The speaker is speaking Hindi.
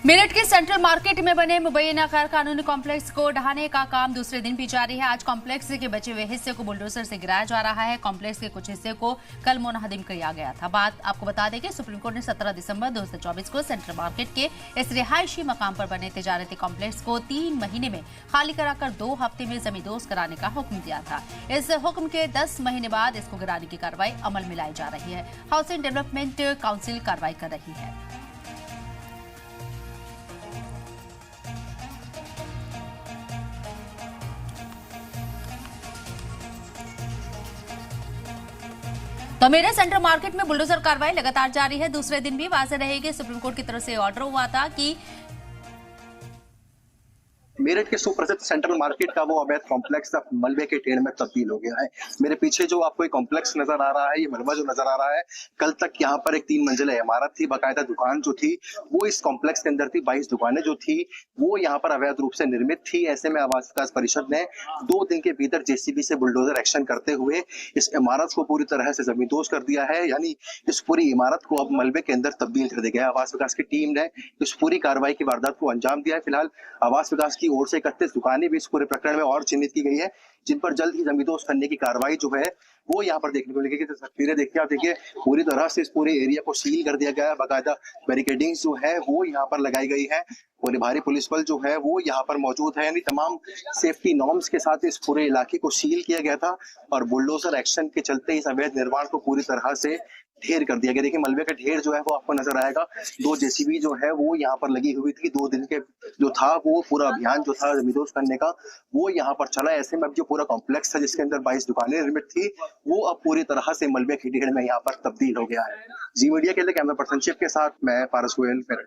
मेरठ के सेंट्रल मार्केट में बने मुबैना गैर कानूनी कॉम्प्लेक्स को ढहाने का काम दूसरे दिन भी जारी है। आज कॉम्प्लेक्स के बचे हुए हिस्से को बुलडोजर से गिराया जा रहा है। कॉम्प्लेक्स के कुछ हिस्से को कल मुनहदिम किया गया था। बात आपको बता दें कि सुप्रीम कोर्ट ने 17 दिसंबर 2024 को सेंट्रल मार्केट के इस रिहायशी मकाम पर बने तिजारती कॉम्प्लेक्स को 3 महीने में खाली कराकर 2 हफ्ते में जमींदोज कराने का हुक्म दिया था। इस हुक्म के 10 महीने बाद इसको गिराने की कार्रवाई अमल में लाई जा रही है। हाउसिंग डेवलपमेंट काउंसिल कार्रवाई कर रही है। तो मेरठ सेंट्रल मार्केट में बुलडोजर कार्रवाई लगातार जारी है। दूसरे दिन भी वाज़ेह रहेगी। सुप्रीम कोर्ट की तरफ से ऑर्डर हुआ था कि मेरठ के सुप्रसिद्ध सेंट्रल मार्केट का वो अवैध कॉम्प्लेक्स अब मलबे के ढेर में तब्दील हो गया है। मेरे पीछे जो आपको एक कॉम्प्लेक्स नजर आ रहा है, ये मलबा जो नजर आ रहा है, कल तक यहाँ पर एक 3 मंजिला इमारत थी। बाकायदा दुकान जो थी वो इस कॉम्प्लेक्स के अंदर थी। 22 दुकानें जो थी वो यहाँ पर अवैध रूप से निर्मित थी। ऐसे में आवास विकास परिषद ने 2 दिन के भीतर जेसीबी से बुलडोजर एक्शन करते हुए इस इमारत को पूरी तरह से जमींदोज कर दिया है। यानी इस पूरी इमारत को अब मलबे के अंदर तब्दील कर दिया गया। आवास विकास की टीम ने इस पूरी कार्रवाई की वारदात को अंजाम दिया है। फिलहाल आवास विकास की ओर से 31 दुकानें भी इस पूरे प्रकरण में और चिन्हित की गई है, जिन पर जल्द ही जमींदोज करने की कार्रवाई जो है वो यहाँ पर देखने को मिलेगी। तो तस्वीरें देखिए आप, देखिए पूरी तरह से इस पूरे एरिया को सील कर दिया गया है। बाकायदा बैरिकेडिंग जो है वो यहाँ पर लगाई गई है और भारी पुलिस बल जो है वो यहाँ पर मौजूद है। यानी तमाम सेफ्टी नॉर्म्स के साथ इस पूरे इलाके को सील किया गया था और बुलडोजर एक्शन के चलते इस अवैध निर्माण को पूरी तरह से ढेर कर दिया गया। देखिए मलबे का ढेर जो है वो आपको नजर आएगा। 2 जेसीबी जो है वो यहाँ पर लगी हुई थी। 2 दिन के जो था वो पूरा अभियान जो था जमींदोज करने का वो यहाँ पर चला। ऐसे में अब जो पूरा कॉम्प्लेक्स था जिसके अंदर 22 दुकानें निर्मित थी वो अब पूरी तरह से मलबे के ढेर में यहाँ पर तब्दील हो गया है। जी मीडिया के लिए कैमरा पर्सन शिव के साथ मैं पारस गोयल, मेरठ।